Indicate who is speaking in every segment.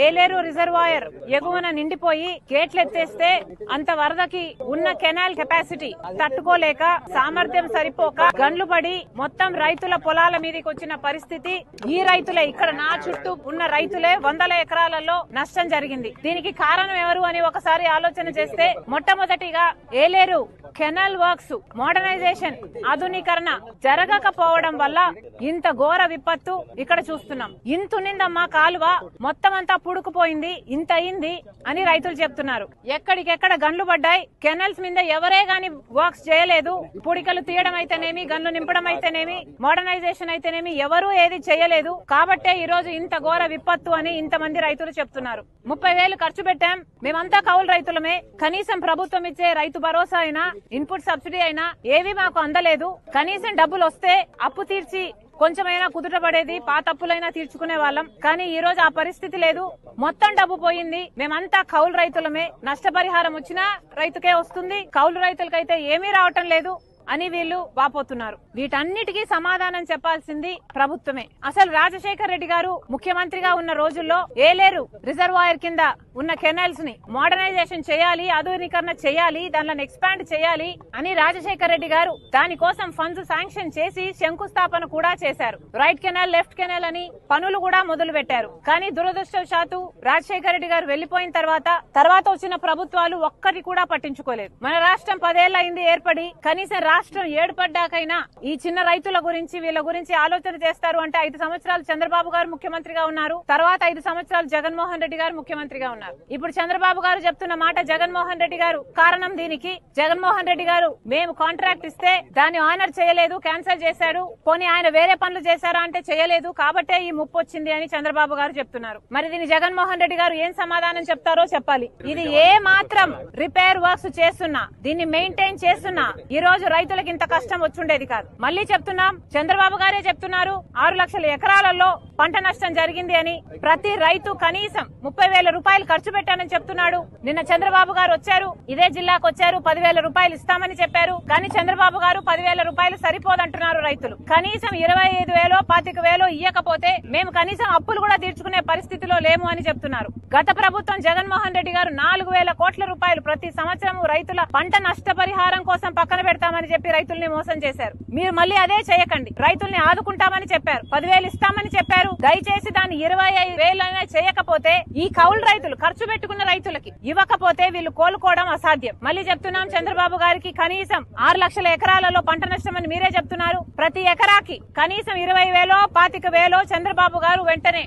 Speaker 1: Yeleru reservoir ఎగువన నిండిపోయి గేట్లు ఎత్తేస్తే అంత వరదకి ఉన్న కెనాల్ కెపాసిటీ తట్టుకోలేక సామర్థ్యం సరిపోక గండ్లు పడి మొత్తం రైతుల పొలాల మీదకి వచ్చిన పరిస్థితి. ఈ రైతులే, ఇక్కడ నా చుట్టూ ఉన్న రైతులే వందల ఎకరాలలో నష్టం జరిగింది. దీనికి కారణం ఎవరు అని ఒకసారి ఆలోచన చేస్తే మొట్టమొదటిగా ఏలేరు కెనాల్ వర్క్స్ మోడర్నైజేషన్ ఆధునీకరణ జరగకపోవడం వల్ల ఇంత ఘోర విపత్తు ఇక్కడ చూస్తున్నాం. ఇంతునిందమ్మా కాలువ మొత్తం అంతా పుడుకుపోయింది, ఇంత అయింది అని రైతులు చెప్తున్నారు. ఎక్కడికెక్కడ గన్లు పడ్డాయి. కెనాల్స్ మీద ఎవరే గాని వర్క్స్ చేయలేదు. పుడికలు తీయడం అయితేనేమి, గన్లు నింపడం అయితేనేమి, మోడర్నైజేషన్ అయితేనేమి ఎవరూ ఏది చేయలేదు. కాబట్టే ఈ రోజు ఇంత ఘోర విపత్తు అని ఇంతమంది రైతులు చెప్తున్నారు. 30,000 ఖర్చు పెట్టాం, మేమంతా కౌలు రైతులమే, కనీసం ప్రభుత్వం ఇచ్చే రైతు భరోసా అయినా ఇన్పుట్ సబ్సిడీ అయినా ఏవి మాకు అందలేదు. కనీసం డబ్బులు వస్తే అప్పు తీర్చి కొంచెమైనా కుదుట పడేది, పాత అప్పులైనా తీర్చుకునే వాళ్ళం. కానీ ఈ రోజు ఆ పరిస్థితి లేదు. మొత్తం డబ్బు పోయింది. మేమంతా కౌలు రైతులమే, నష్టపరిహారం వచ్చినా రైతుకే వస్తుంది, కౌలు రైతులకైతే ఏమీ రావటం లేదు అని వీళ్ళు వాపోతున్నారు. వీటన్నిటికీ సమాధానం చెప్పాల్సింది ప్రభుత్వమే. అసలు రాజశేఖర్ రెడ్డి గారు ముఖ్యమంత్రిగా ఉన్న రోజుల్లో ఏలేరు రిజర్వాయర్ కింద ఉన్న కెనాల్స్ ని మోడర్నైజేషన్ చేయాలి, ఆధునీకరణ చేయాలి, దానిని ఎక్స్పాండ్ చేయాలి అని రాజశేఖర్ రెడ్డి గారు దానికోసం ఫండ్స్ శాంక్షన్ చేసి శంకుస్థాపన కూడా చేశారు. రైట్ కెనాల్, లెఫ్ట్ కెనాల్ అని పనులు కూడా మొదలు పెట్టారు. కానీ దురదృష్టవశాత్తు రాజశేఖర్ రెడ్డి గారు వెళ్లిపోయిన తర్వాత వచ్చిన ప్రభుత్వాలు ఒక్కటి కూడా పట్టించుకోలేదు. మన రాష్ట్రం 10 ఏళ్ల అయింది ఏర్పడి, కనీసం రాష్ట్రం ఏర్పడ్డాకైనా ఈ చిన్న రైతుల గురించి వీళ్ళ గురించి ఆలోచన చేస్తారు అంటే 5 సంవత్సరాలు చంద్రబాబు గారు ముఖ్యమంత్రిగా ఉన్నారు, తర్వాత 5 సంవత్సరాలు జగన్మోహన్ రెడ్డి గారు ముఖ్యమంత్రిగా ఉన్నారు. ఇప్పుడు చంద్రబాబు గారు చెప్తున్న మాట జగన్మోహన్ రెడ్డి గారు కారణం. దీనికి జగన్మోహన్ రెడ్డి గారు మేము కాంట్రాక్ట్ ఇస్తే దాన్ని ఆనర్ చేయలేదు, క్యాన్సిల్ చేశాడు, పోనీ ఆయన వేరే పనులు చేశారా అంటే చేయలేదు, కాబట్టే ఈ ముప్పు వచ్చింది అని చంద్రబాబు గారు చెప్తున్నారు. మరి దీని జగన్మోహన్ రెడ్డి గారు ఏం సమాధానం చెప్తారో చెప్పాలి. ఇది ఏ మాత్రం రిపేర్ వర్క్స్ చేస్తున్నా, దీన్ని మెయింటైన్ చేస్తున్నా ఈ రోజు రైతులకు ఇంత కష్టం వచ్చుండేది కాదు. మళ్లీ చెప్తున్నాం, చంద్రబాబు గారే చెప్తున్నారు 6 లక్షల ఎకరాలలో పంట నష్టం జరిగింది అని. ప్రతి రైతు కనీసం 30,000 రూపాయలు ఖర్చు పెట్టానని చెప్తున్నాడు. నిన్న చంద్రబాబు గారు వచ్చారు, ఇదే జిల్లాకు వచ్చారు, 10,000 రూపాయలు ఇస్తామని చెప్పారు. కానీ చంద్రబాబు గారు 10,000 రూపాయలు సరిపోదంటున్నారు రైతులు. కనీసం 25,000, 25,000 ఇయ్యకపోతే మేము కనీసం అప్పులు కూడా తీర్చుకునే పరిస్థితిలో లేము అని చెప్తున్నారు. గత ప్రభుత్వం జగన్మోహన్ రెడ్డి గారు 4,000 కోట్ల రూపాయలు ప్రతి సంవత్సరం రైతుల పంట నష్టపరిహారం కోసం పక్కన పెడతామని చెప్పి రైతుల్ని మోసం చేశారు. మీరు మళ్ళీ అదే చేయకండి. రైతుల్ని ఆదుకుంటామని చెప్పారు, 10,000 ఇస్తామని చెప్పారు. దయచేసి దాన్ని 25,000 చేయకపోతే ఈ కౌలు రైతులు ఖర్చు పెట్టుకున్న రైతులకి ఇవ్వకపోతే వీళ్ళు కోలుకోవడం అసాధ్యం. మళ్ళీ చెప్తున్నాం, చంద్రబాబు గారికి కనీసం 6 లక్షల ఎకరాలలో పంట నష్టం అని మీరే చెప్తున్నారు. ప్రతి ఎకరాకి కనీసం 20,000, 25,000 చంద్రబాబు గారు వెంటనే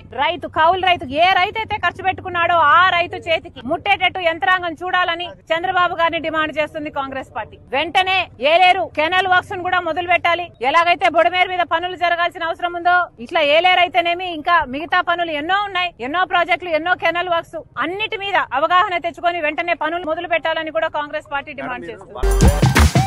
Speaker 1: కౌలు రైతుకు ఏ రైతు అయితే ఖర్చు పెట్టుకున్నాడో ఆ రైతు చేతికి ముట్టేటట్టు యంత్రాంగం చూడాలని చంద్రబాబు గారిని డిమాండ్ చేస్తుంది కాంగ్రెస్ పార్టీ. వెంటనే ఏలేరు కెనాల్ వర్క్స్ కూడా మొదలు పెట్టాలి. ఎలాగైతే బొడమేరు మీద పనులు జరగాల్సిన అవసరం ఉందో ఇట్లా ఏలేరు అయితేనేమి ఇంకా మిగతా పనులు ఎన్నో ఉన్నాయి, ఎన్నో ప్రాజెక్టులు, ఎన్నో కెనాల్ వర్క్స్, అన్నిటి మీద అవగాహన తెచ్చుకొని వెంటనే పనులు మొదలు పెట్టాలని కూడా కాంగ్రెస్ పార్టీ డిమాండ్ చేస్తుంది.